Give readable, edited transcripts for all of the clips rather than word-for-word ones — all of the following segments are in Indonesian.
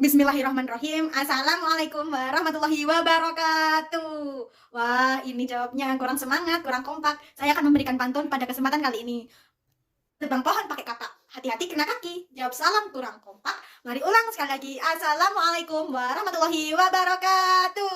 Bismillahirrahmanirrahim. Assalamualaikum warahmatullahi wabarakatuh. Wah, ini jawabnya kurang semangat, kurang kompak. Saya akan memberikan pantun pada kesempatan kali ini. Tebang pohon pakai kapak, hati-hati kena kaki. Jawab salam kurang kompak. Mari ulang sekali lagi. Assalamualaikum warahmatullahi wabarakatuh.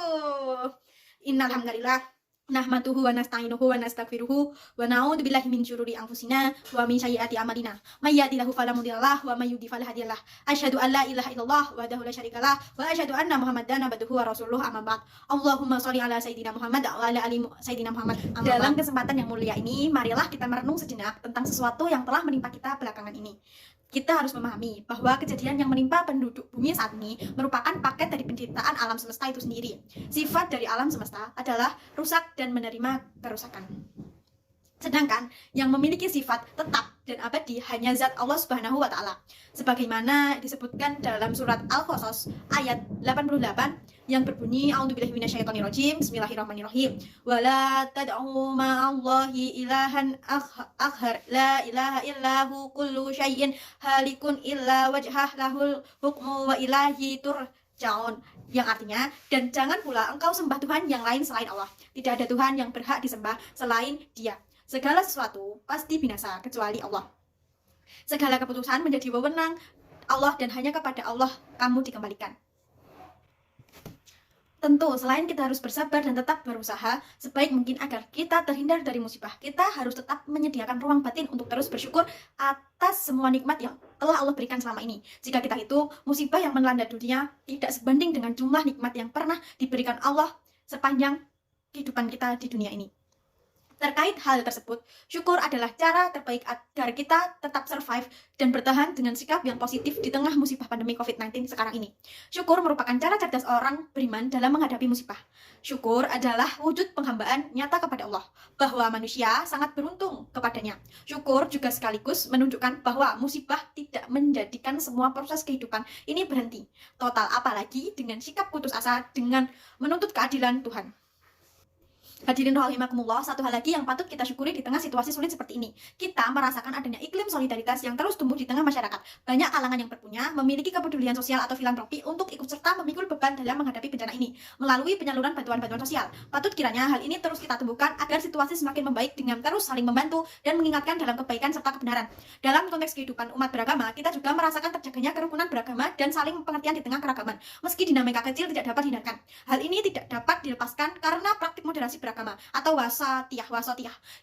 Innalhamdulillah. Nahmaduhu wa nasta'inuhu wa nastaghfiruhu wa na'udzubillahi min syururi anfusina wa min sayyiati a'malina. May yahdihillahu fala mudhillalah wa may yudhlil fala hadiyalah. Asyhadu an la ilaha illallah wahdahu la syarikalah wa asyhadu anna Muhammadan abduhu wa rasuluh, amma ba'd. Allahumma sholli ala sayidina Muhammad wa ala ali sayidina Muhammad. Dalam kesempatan yang mulia ini, marilah kita merenung sejenak tentang sesuatu yang telah menimpa kita belakangan ini. Kita harus memahami bahwa kejadian yang menimpa penduduk bumi saat ini merupakan paket dari penciptaan alam semesta itu sendiri. Sifat dari alam semesta adalah rusak dan menerima kerusakan. Sedangkan yang memiliki sifat tetap dan abadi hanya zat Allah Subhanahu wa Ta'ala. Sebagaimana disebutkan dalam surat Al-Qasas ayat 88 yang berbunyi A'udzubillahi minasyaitonirrajim. Bismillahirrahmanirrahim. Wala tad'u ma'allahi ilahan akhar la ilaha illahu kullu syai'in halikun illa wajhah lahul hukmu wa ilahi turja'un. Yang artinya, dan jangan pula engkau sembah Tuhan yang lain selain Allah. Tidak ada Tuhan yang berhak disembah selain Dia. Segala sesuatu pasti binasa kecuali Allah. Segala keputusan menjadi wewenang Allah dan hanya kepada Allah kamu dikembalikan. Tentu, selain kita harus bersabar dan tetap berusaha sebaik mungkin agar kita terhindar dari musibah, kita harus tetap menyediakan ruang batin untuk terus bersyukur atas semua nikmat yang telah Allah berikan selama ini. Jika kita hitung, musibah yang melanda dunia tidak sebanding dengan jumlah nikmat yang pernah diberikan Allah sepanjang kehidupan kita di dunia ini. Terkait hal tersebut, syukur adalah cara terbaik agar kita tetap survive dan bertahan dengan sikap yang positif di tengah musibah pandemi COVID-19 sekarang ini. Syukur merupakan cara cerdas orang beriman dalam menghadapi musibah. Syukur adalah wujud penghambaan nyata kepada Allah, bahwa manusia sangat beruntung kepadanya. Syukur juga sekaligus menunjukkan bahwa musibah tidak menjadikan semua proses kehidupan ini berhenti total, apalagi dengan sikap putus asa dengan menuntut keadilan Tuhan. Hadirin rahimakumullah, satu hal lagi yang patut kita syukuri di tengah situasi sulit seperti ini. Kita merasakan adanya iklim solidaritas yang terus tumbuh di tengah masyarakat. Banyak kalangan yang berpunya memiliki kepedulian sosial atau filantropi untuk ikut serta memikul beban dalam menghadapi bencana ini melalui penyaluran bantuan-bantuan sosial. Patut kiranya hal ini terus kita tumbuhkan agar situasi semakin membaik dengan terus saling membantu dan mengingatkan dalam kebaikan serta kebenaran. Dalam konteks kehidupan umat beragama, kita juga merasakan terjaganya kerukunan beragama dan saling pengertian di tengah keragaman. Meski dinamika kecil tidak dapat dihindarkan. Hal ini tidak dapat dilepaskan karena praktik moderasi beragama atau wasatiyah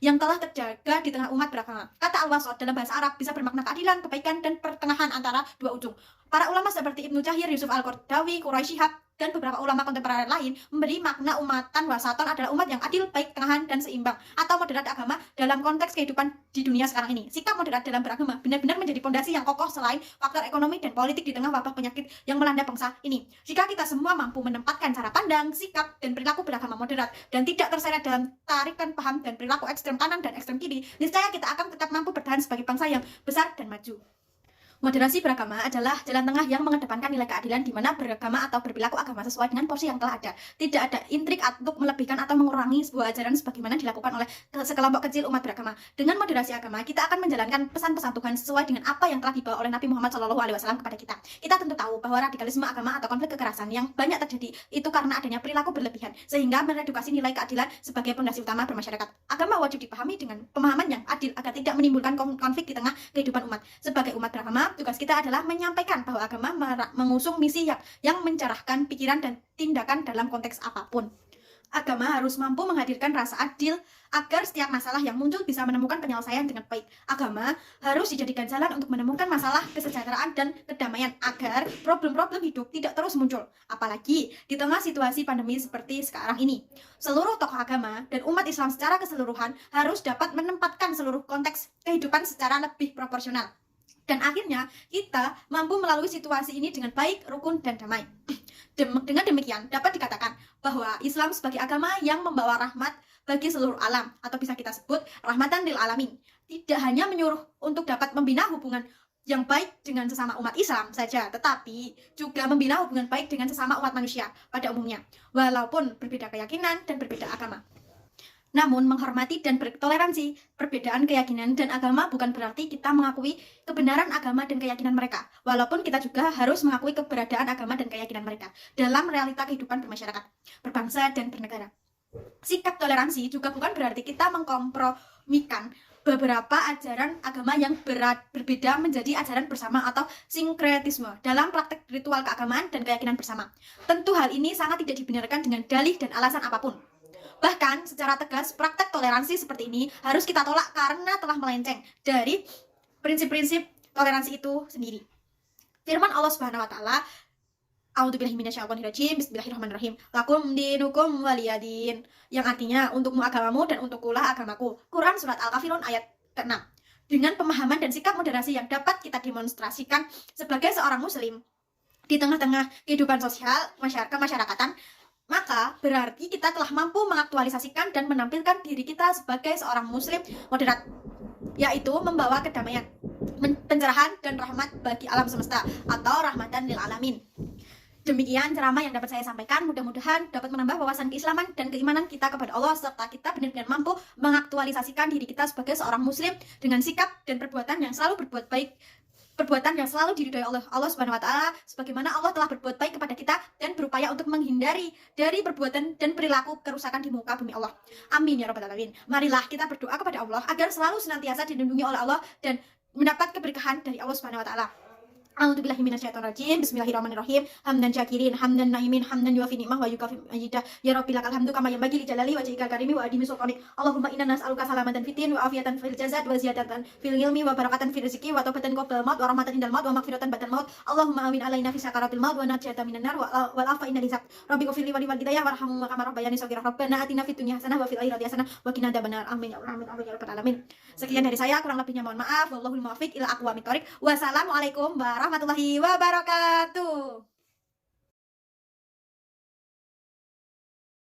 yang telah terjaga di tengah umat beragama. Kata al-wasat dalam bahasa Arab bisa bermakna keadilan, kebaikan, dan pertengahan antara dua ujung. Para ulama seperti Ibnu Jahir, Yusuf Al-Qardawi, Quraisy Shihab, dan beberapa ulama kontemporer lain memberi makna umatan wasaton adalah umat yang adil, baik, tengahan, dan seimbang atau moderat agama dalam konteks kehidupan di dunia sekarang ini. Sikap moderat dalam beragama benar-benar menjadi pondasi yang kokoh selain faktor ekonomi dan politik di tengah wabah penyakit yang melanda bangsa ini. Jika kita semua mampu menempatkan cara pandang, sikap, dan perilaku beragama moderat dan tidak terseret dalam tarikan paham dan perilaku ekstrem kanan dan ekstrem kiri, niscaya kita akan tetap mampu bertahan sebagai bangsa yang besar dan maju. Moderasi beragama adalah jalan tengah yang mengedepankan nilai keadilan di mana beragama atau berperilaku agama sesuai dengan porsi yang telah ada. Tidak ada intrik untuk melebihkan atau mengurangi sebuah ajaran sebagaimana dilakukan oleh sekelompok kecil umat beragama. Dengan moderasi agama, kita akan menjalankan pesan-pesan Tuhan sesuai dengan apa yang telah dibawa oleh Nabi Muhammad SAW kepada kita. Kita tentu tahu bahwa radikalisme agama atau konflik kekerasan yang banyak terjadi itu karena adanya perilaku berlebihan, sehingga meredukasi nilai keadilan sebagai pondasi utama bermasyarakat. Agama wajib dipahami dengan pemahaman yang adil agar tidak menimbulkan konflik di tengah kehidupan umat. Sebagai umat beragama, tugas kita adalah menyampaikan bahwa agama mengusung misi yang mencerahkan pikiran dan tindakan dalam konteks apapun. Agama harus mampu menghadirkan rasa adil agar setiap masalah yang muncul bisa menemukan penyelesaian dengan baik. Agama harus dijadikan jalan untuk menemukan masalah kesejahteraan dan kedamaian agar problem-problem hidup tidak terus muncul. Apalagi di tengah situasi pandemi seperti sekarang ini. Seluruh tokoh agama dan umat Islam secara keseluruhan harus dapat menempatkan seluruh konteks kehidupan secara lebih proporsional. Dan akhirnya kita mampu melalui situasi ini dengan baik, rukun, dan damai. Dengan demikian dapat dikatakan bahwa Islam sebagai agama yang membawa rahmat bagi seluruh alam, atau bisa kita sebut rahmatan lil alamin. Tidak hanya menyuruh untuk dapat membina hubungan yang baik dengan sesama umat Islam saja, tetapi juga membina hubungan baik dengan sesama umat manusia pada umumnya, walaupun berbeda keyakinan dan berbeda agama. Namun, menghormati dan bertoleransi perbedaan keyakinan dan agama bukan berarti kita mengakui kebenaran agama dan keyakinan mereka. Walaupun kita juga harus mengakui keberadaan agama dan keyakinan mereka dalam realita kehidupan bermasyarakat, berbangsa, dan bernegara. Sikap toleransi juga bukan berarti kita mengkompromikan beberapa ajaran agama yang berbeda menjadi ajaran bersama atau sinkretisme dalam praktek ritual keagamaan dan keyakinan bersama. Tentu hal ini sangat tidak dibenarkan dengan dalih dan alasan apapun. Bahkan secara tegas praktek toleransi seperti ini harus kita tolak karena telah melenceng dari prinsip-prinsip toleransi itu sendiri. Firman Allah Subhanahu wa taala, A'udzubillahi minasyaitonirrajim, Bismillahirrahmanirrahim. Lakum dinukum waliyadin, yang artinya untukmu agamamu dan untukkulah agamaku. Quran surat Al-Kafirun ayat ke-6. Dengan pemahaman dan sikap moderasi yang dapat kita demonstrasikan sebagai seorang muslim di tengah-tengah kehidupan sosial kemasyarakatan, maka berarti kita telah mampu mengaktualisasikan dan menampilkan diri kita sebagai seorang muslim moderat, yaitu membawa kedamaian, pencerahan, dan rahmat bagi alam semesta atau rahmatan lil alamin. Demikian ceramah yang dapat saya sampaikan, mudah-mudahan dapat menambah wawasan keislaman dan keimanan kita kepada Allah, serta kita benar-benar mampu mengaktualisasikan diri kita sebagai seorang muslim dengan sikap dan perbuatan yang selalu berbuat baik, perbuatan yang selalu diridhoi oleh Allah Subhanahu wa taala, sebagaimana Allah telah berbuat baik kepada kita dan berupaya untuk menghindari dari perbuatan dan perilaku kerusakan di muka bumi Allah. Amin ya rabbal alamin. Marilah kita berdoa kepada Allah agar selalu senantiasa dilindungi oleh Allah dan mendapat keberkahan dari Allah Subhanahu wa taala. A'udzubillahi minasyaitonirrajim. Bismillahirrahmanirrahim. Hamdan syakirin, hamdan naimin, hamdan yuafi ni'mah wa yukafi majidah. Ya Rabbi lakal hamdu kama yanbaghi li jalali wajhika karimi wa adimi sultanik. Allahumma inna nas'aluka salamatan fitin wa afiatan fil jazad wa ziyadatan fil ilmi wa barakatan fil rizqi wa taubatan qabla maut wa rahmatan indal maut wa maghfiratan ba'dal maut. Allahumma amin alaina fi sakaratil maut wa najatan minan nar wal afa innal hisab. Rabbi ghfirli wa li walidayya warhamhuma kama rabbayani shaghira. Rabbana atina fid dunya hasanah wa fil akhirati hasanah wa qina adzabannar. Amin ya rabbal alamin. Sekian dari saya, kurang lebihnya mohon maaf. Wallahul muwaffiq ila aqwamit thoriq. Wassalamualaikum warahmatullahi wabarakatuh.